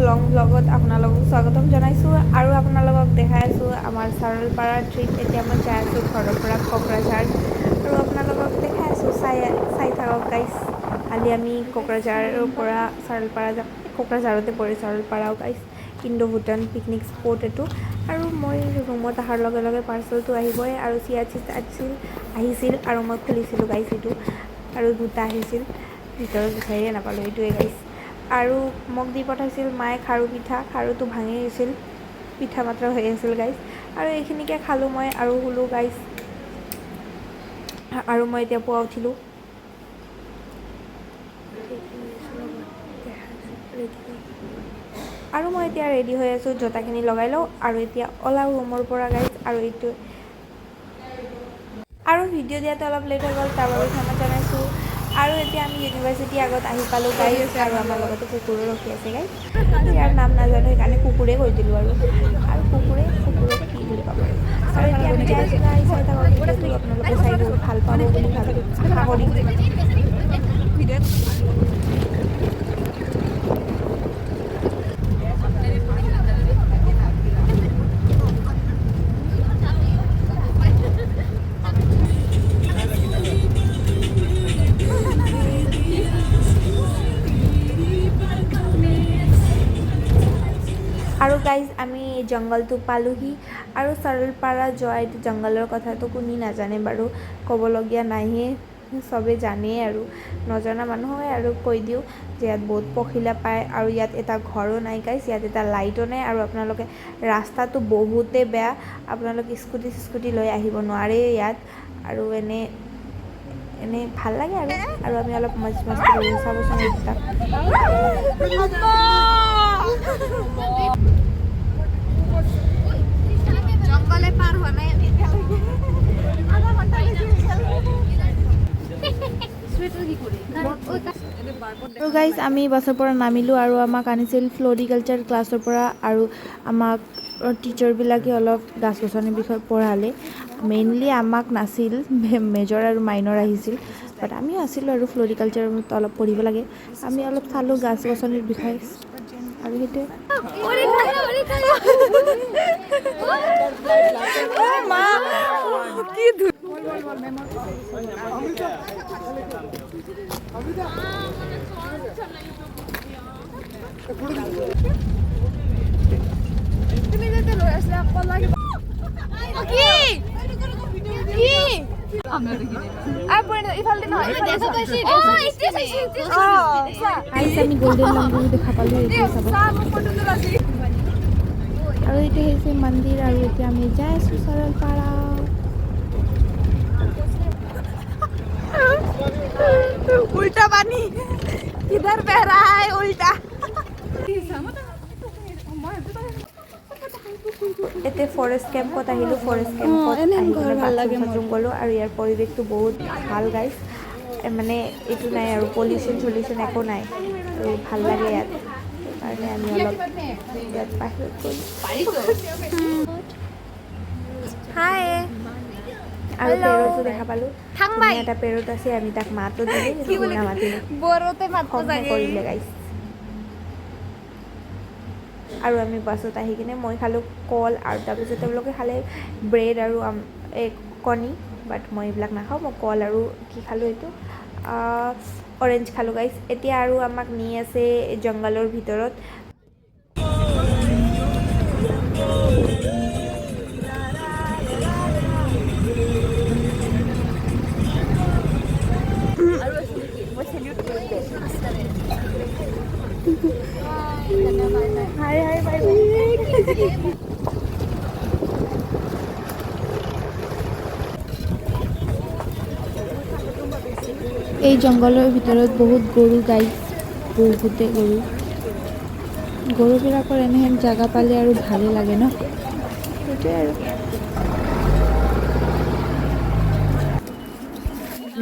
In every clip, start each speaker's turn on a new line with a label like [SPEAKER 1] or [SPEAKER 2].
[SPEAKER 1] লং ব্লগত আপোনালোকক স্বাগতম জনাইছোঁ আৰু আপোনালোকক দেখাই আছোঁ আমাৰ চাৰলপাৰা ট্ৰিপ। এতিয়া মই যাই আছোঁ ঘৰৰ পৰা কোকৰাঝাৰ আৰু আপোনালোকক দেখাই আছোঁ, চাই থাকক গাইছ। কালি আমি কোকৰাঝাৰৰ পৰা চাৰলপাৰা যাম। কোকৰাঝাৰতে পৰে চাৰলপাৰাও গাইছ। ইণ্ডো ভূটান পিকনিক স্পট এইটো। আৰু মই ৰুমত অহাৰ লগে লগে পাৰ্চেলটো আহিবই আৰু চিয়াচিত আহিছিল আৰু মই খুলিছিলোঁ গাইছ এইটো, আৰু দুটা আহিছিল, ভিতৰত বিচাৰিয়ে নাপালোঁ, এইটোৱে গাইছ। আৰু মোক দি পঠাইছিল মায়ে খাৰু পিঠা, খাৰুটো ভাঙি গৈছিল, পিঠা মাত্ৰ হৈ আছিল গাইছ। আৰু এইখিনিকে খালোঁ মই আৰু শুলোঁ গাইছ। আৰু মই এতিয়া পুৱা উঠিলোঁ। আৰু মই এতিয়া ৰেডি হৈ আছোঁ, জোতাখিনি লগাই লওঁ আৰু এতিয়া ওলাওঁ ৰুমৰ পৰা গাইছ। আৰু এইটো আৰু ভিডিঅ' দিয়াতে অলপ লেট হৈ গ'ল, তাৰ বাবে ক্ষমা জনাইছোঁ। আৰু এতিয়া আমি ইউনিভাৰ্চিটিৰ আগত আহি পালোঁ গাইছ, আৰু আমাৰ লগতে কুকুৰো ৰখি আছে গাইছ। ইয়াৰ নাম নাজানো সেইকাৰণে কুকুৰে কৈ দিলোঁ আৰু কুকুৰক কি বুলি ক'ম আৰু এতিয়া আমি যাই আছোঁ গাইছ। চাই থাকক ভিডিঅ'টো, আপোনালোকে চাই বহুত ভাল পাব বুলি আশা কৰিম। আৰু গাইজ আমি জংঘলটো পালোহি। আৰু চাৰলপাৰা যোৱা এইটো জংঘলৰ কথাটো কোনে নাজানে বাৰু, ক'বলগীয়া নাইয়ে, চবেই জানেই। আৰু নজনা মানুহকে আৰু কৈ দিওঁ যে ইয়াত বহুত পখিলা পায় আৰু ইয়াত এটা ঘৰো নাই গাইজ, ইয়াত এটা লাইটো নাই। আৰু আপোনালোকে ৰাস্তাটো বহুতেই বেয়া, আপোনালোকে স্কুটি লৈ আহিব নোৱাৰে ইয়াত। আৰু এনে ভাল লাগে আৰু আমি অলপ মস্তি কৰিলোঁ, চাবচোন এই দুটা। জংঘলে পাৰ হোৱা নাই এতিয়ালৈকে, আধা ঘণ্টা আৰু গাইজ আমি বাছৰ পৰা নামিলোঁ আৰু আমাক আনিছিল ফ্লৰিকালচাৰ ক্লাছৰ পৰা। আৰু আমাক টিচাৰবিলাকে অলপ গছ গছনিৰ বিষয়ে পঢ়ালে। মেইনলি আমাক নাছিল, মেজৰ আৰু মাইনৰ আহিছিল, বাট আমিও আছিলোঁ আৰু ফ্লৰিকালচাৰত অলপ পঢ়িব লাগে। আমি অলপ চালোঁ গছ গছনিৰ বিষয়ে আৰু সেইটোৱে। আমি গোল্ডেন লাংগুৰ দেখা পালোঁ, এইটোৱে চাব। আৰু এইটো হৈছে মন্দিৰ, আৰু এতিয়া আমি যাই আছোঁ চাৰলপাৰা। উল্টা পানী কিধৰ বহ ৰহা है উল্টা। এতিয়া ফৰেষ্ট কেম্পত আহিলোঁ, ফৰেষ্ট কেম্পত আহি কিনে বাথৰুম গ'লোঁ। আৰু ইয়াৰ পৰিৱেশটো বহুত ভাল গাইজ, মানে এইটো নাই আৰু পলিউশ্যন একো নাই আৰু ভাল লাগে ইয়াত। সেইকাৰণে আমি অলপ ইয়াত বাহিৰত গ'লোঁ। হাই, আৰু পেৰতো দেখা পালোঁ, এটা পেৰট আছে, আমি তাক মাতো দিলোঁ, নামাতিলোঁ, কৰিলে গাইজ। আৰু আমি বাছত আহি কিনে মই খালোঁ কল, আৰু তাৰপিছত তেওঁলোকে খালে ব্ৰেড আৰু কণী, বাট মই এইবিলাক নাখাওঁ। মই কল আৰু কি খালোঁ, এইটো অৰেঞ্জ খালোঁ গাইজ। এতিয়া আৰু আমাক নি আছে জংঘলৰ ভিতৰত। এই জংঘলৰ ভিতৰত বহুত গৰু গাইজ, বহুতে গৰুবিলাকৰ এনেহেন জেগা পালে আৰু ভালেই লাগে ন, সেইটোৱে আৰু।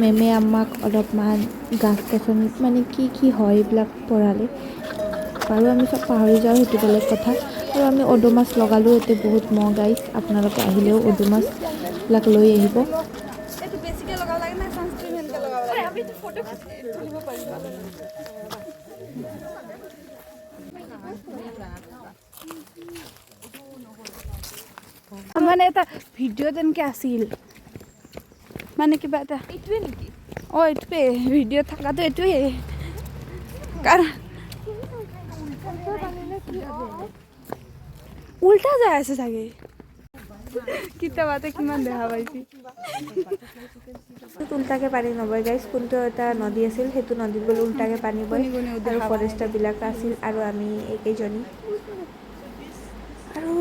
[SPEAKER 1] মেমে আমাক অলপমান গছ গছনিত মানে কি হয় এইবিলাক পঢ়ালে, বাৰু আমি চব পাহৰি যাওঁ, সেইটো বেলেগ কথা। আৰু আমি অদোমাছ লগালোঁ, ইয়াতে বহুত মহ গাইজ, আপোনালোকে আহিলেও অদোমাছবিলাক লৈ আহিব।
[SPEAKER 2] মানে এটা ভিডিঅ' যেনকৈ আছিল মানে কিবা এটা
[SPEAKER 3] এইটোৱে নেকি
[SPEAKER 2] অঁ এইটোৱে ভিডিঅ' থকাটো এইটোৱে কাৰণ উল্টা যাই আছে চাগে কেতিয়াবাতে কিমান দেখা পাইছি
[SPEAKER 1] উল্টাকে পানী নবয় গাইজ কোনটো এটা নদী আছিল সেইটো নদীত গ'লে উল্টাকে পানী বয় আৰু ফৰেষ্টাৰবিলাক আছিল আৰু আমি একেইজনী আৰু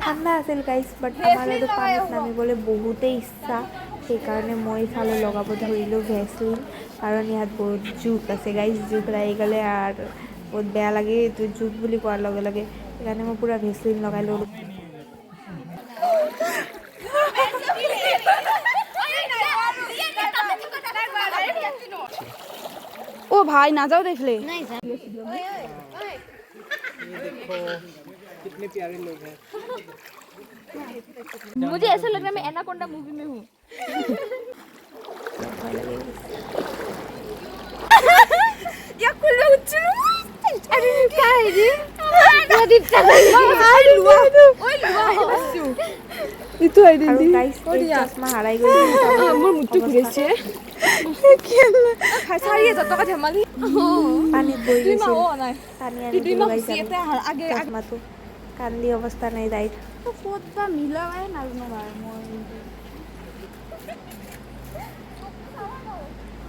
[SPEAKER 1] ঠাণ্ডা আছিল গাইজ বাট আমাৰ আৰু পানীত নামিবলৈ বহুতেই ইচ্ছা সেইকাৰণে মই ইফালে লগাব ধৰিলোঁ ভেচলিন কাৰণ ইয়াত বহুত জোক আছে গাইজ জোক লাগি গ'লে আৰু বহুত বেয়া লাগে এইটো জোক বুলি কোৱাৰ লগে লগে সেইকাৰণে মই পূৰা ভেচলিন লগাই ল'লোঁ
[SPEAKER 2] ओ भाई ना जाओ देख ले
[SPEAKER 4] कितने प्यारे लोग हैं
[SPEAKER 3] मुझे ऐसा लग रहा है मैं एनाकोंडा मूवी में हूँ
[SPEAKER 2] या कुल्ला उच्चरू अरे क्या है ये
[SPEAKER 3] प्रदीप चला
[SPEAKER 2] itu ada
[SPEAKER 1] আৰু
[SPEAKER 2] di
[SPEAKER 1] গাইজ চশমা হাৰাই গৈছে
[SPEAKER 2] মোৰ মুটটো ঘূৰিছে খাইছাৰিয়ে যতকা ধেমালি
[SPEAKER 1] পানীত বৈ গৈছিল
[SPEAKER 3] ओ নাই
[SPEAKER 1] পানী আনি দিলোঁ গাইজ আমি
[SPEAKER 2] আগে
[SPEAKER 1] চশমাটো কান্দি অৱস্থা নাই দাইত
[SPEAKER 2] ক'ত বা মিলাবাই নাজানো বাৰু মই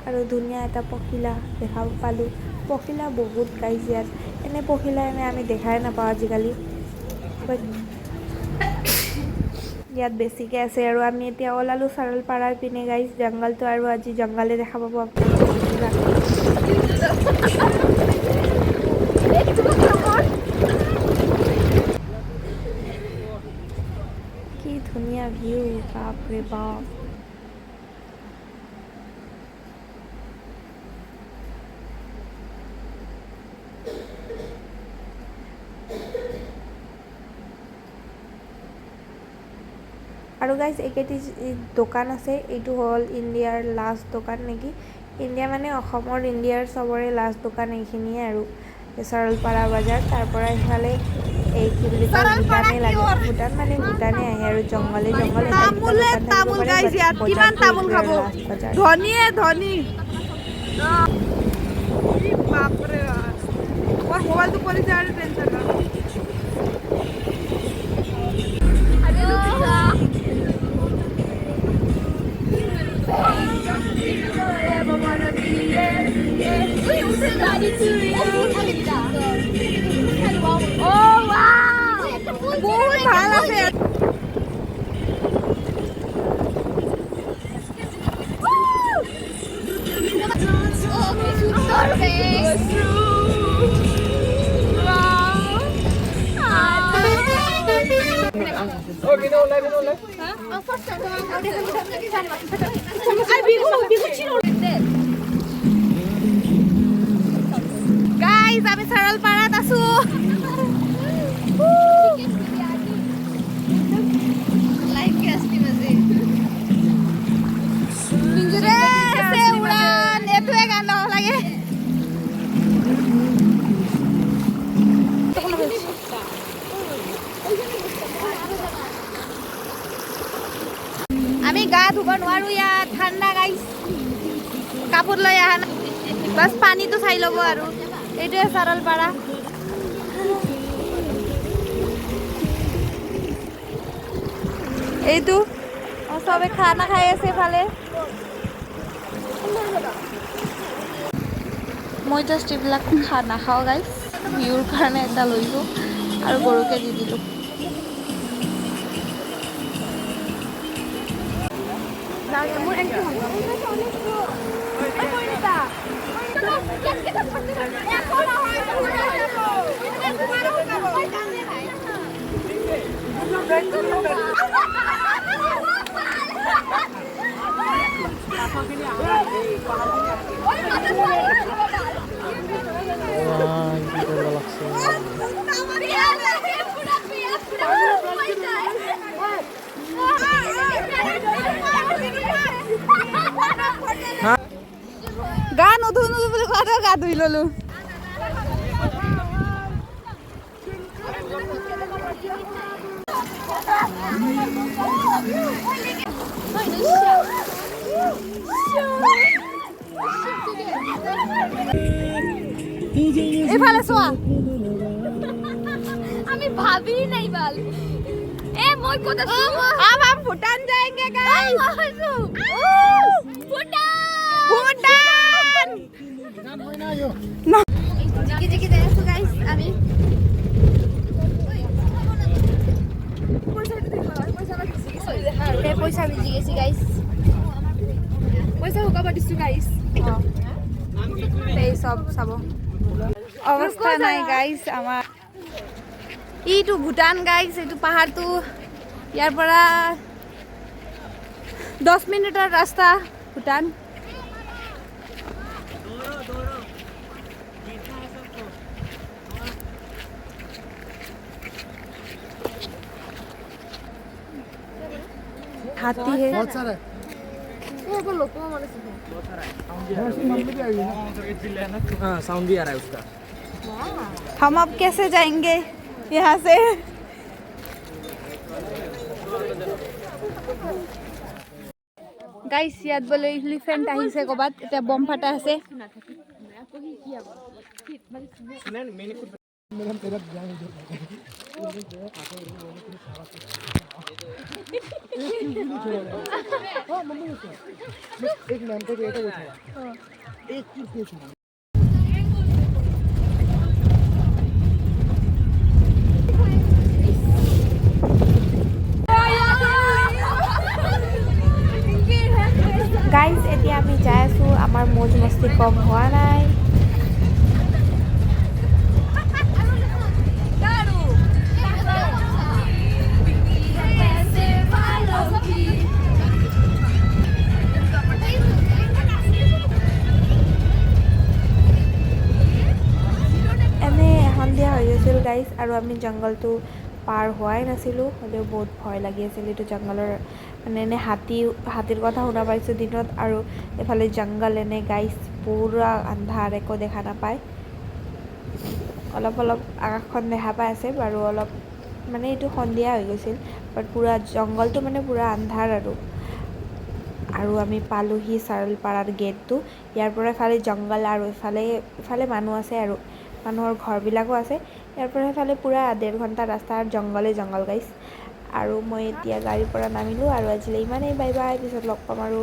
[SPEAKER 1] আৰু ধুনীয়া এটা পখিলা দেখা পালোঁ পখিলা বহুত গাইজ ইয়াত এনে পখিলা আমি দেখাই নাপাওঁ আজিকালি বাট ইয়াত বেছিকৈ আছে আৰু আমি এতিয়া ওলালোঁ চাৰলপাৰাৰ পিনে গাইজ জংঘলটো আৰু আজি জংঘলে দেখা পাব কি ধুনীয়া ভিউ বাপৰে বাপ আৰু গাইজ এইকেইটি দোকান আছে এইটো হ'ল ইণ্ডিয়াৰ লাষ্ট দোকান নেকি ইণ্ডিয়া মানে অসমৰ ইণ্ডিয়াৰ চবৰে লাষ্ট দোকান এইখিনিয়ে আৰু চাৰলপাৰা বজাৰ তাৰ পৰা ইফালে এই কি বুলি কয় ভূটানে লাগে ভূটান মানে ভূটানে আহে আৰু জংঘলে জংঘলে
[SPEAKER 2] তামোল গাইজ ইয়াত কিমান তামোল খাব ধনীয়ে ধনী বাপৰে মোৰ মোবাইলটো পৰি যায় আৰু টেনচন নাই বহুত ভাল আছে গাইজ আমি চাৰলপাৰাত আছো এইটোৱে গান লাগে আমি গা ধুব নোৱাৰো ইয়াত ঠাণ্ডা গাইজ কাপোৰ লৈ আহা নাই বাছ পানীটো চাই ল'ব আৰু এইটোৱে চাৰলপাৰা এইটো চবে খানা খাই আছে এফালে মই জাষ্ট এইবিলাক নাখাওঁ গাইজ ভিউৰ কাৰণে এটা লৈছোঁ আৰু গৰুকে দি দিলোঁ গা নুধু নুধু বুলি কোৱাতে গা ধুই ললো এইফালে চোৱা আমি ভাবি নাই বাল এ মই কত আছো अब हम भूटान जाएंगे गाइस भूटान জিকি জিকি যাই আছো গাইস আমি পইচা ভিজি গেছি গাইস পইচা হুকাব দিছো গাইস এই সব চাব অৱস্থা নাই গাইস আমাৰ এইটো ভূটান গাইস এইটো পাহাৰটো ইয়াৰ পৰা 10 মিনিটৰ ৰাস্তা ভূটান हाथी है बहुत सारा ये को लोगों में से बहुत सारा है हाँ साउंड भी आ रहा है उसका हम अब कैसे जाएंगे यहाँ से गाइस याद बोले एलिफेंट আহিছে কবাত এটা বম ফাটা আছে
[SPEAKER 4] एक मैम को बेटा उठाया एक चीज पूछना
[SPEAKER 1] গাইজ এতিয়া আমি যাই আছোঁ আমাৰ মৌজ মস্তি কম হোৱা নাই এনে সন্ধিয়া হৈ গৈছিল গাইজ আৰু আমি জংঘলটো পাৰ হোৱাই নাছিলোঁ হ'লেও বহুত ভয় লাগি আছিল এইটো জংঘলৰ মানে এনে হাতীৰ কথা শুনা পাইছোঁ দিনত আৰু এফালে জংঘল এনে গাইজ পুৰা আন্ধাৰ একো দেখা নাপায় অলপ অলপ আকাশখন দেখা পাই আছে বাৰু অলপ মানে এইটো সন্ধিয়া হৈ গৈছিল বাট পুৰা জংঘলটো মানে পুৰা আন্ধাৰ আৰু আমি পালোহি চাৰলপাৰাৰ গেটটো ইয়াৰ পৰা এফালে জংঘল আৰু এফালে মানুহ আছে আৰু মানুহৰ ঘৰবিলাকো আছে ইয়াৰ পৰা এফালে পুৰা 1.5 ঘণ্টা ৰাস্তাৰ জংঘল গাইছ আৰু মই এতিয়া গাড়ীৰ পৰা নামিলোঁ আৰু আজিলৈ ইমানেই বাই বাই পিছত লগ পাম আৰু